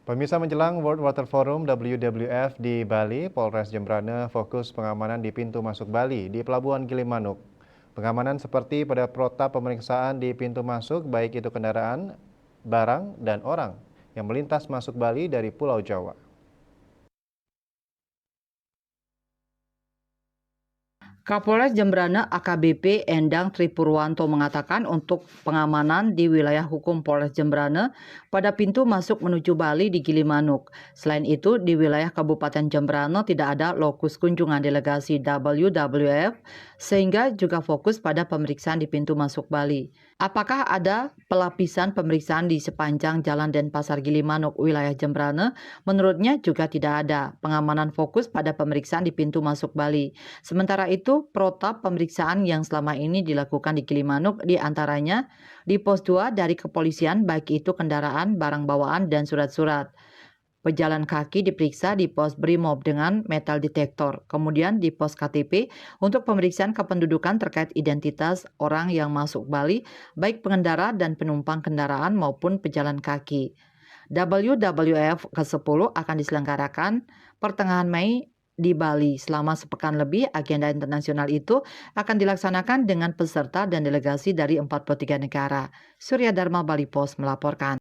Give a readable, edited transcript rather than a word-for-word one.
Pemirsa, menjelang World Water Forum WWF di Bali, Polres Jembrana fokus pengamanan di pintu masuk Bali di Pelabuhan Gilimanuk. Pengamanan seperti pada protap pemeriksaan di pintu masuk, baik itu kendaraan, barang, dan orang yang melintas masuk Bali dari Pulau Jawa. Kapolres Jembrana AKBP Endang Tripurwanto mengatakan untuk pengamanan di wilayah hukum Polres Jembrana pada pintu masuk menuju Bali di Gilimanuk. Selain itu, di wilayah Kabupaten Jembrana tidak ada lokus kunjungan delegasi WWF sehingga juga fokus pada pemeriksaan di pintu masuk Bali. Apakah ada pelapisan pemeriksaan di sepanjang Jalan Denpasar Gilimanuk wilayah Jembrana? Menurutnya juga tidak ada. Pengamanan fokus pada pemeriksaan di pintu masuk Bali. Sementara itu, protap pemeriksaan yang selama ini dilakukan di Gilimanuk diantaranya di pos 2 dari kepolisian, baik itu kendaraan, barang bawaan, dan surat-surat. Pejalan kaki diperiksa di pos Brimob dengan metal detektor. Kemudian di pos KTP untuk pemeriksaan kependudukan terkait identitas orang yang masuk Bali, baik pengendara dan penumpang kendaraan maupun pejalan kaki. WWF ke-10 akan diselenggarakan pertengahan Mei di Bali. Selama sepekan lebih, agenda internasional itu akan dilaksanakan dengan peserta dan delegasi dari 43 negara. Surya Dharma Bali Post melaporkan.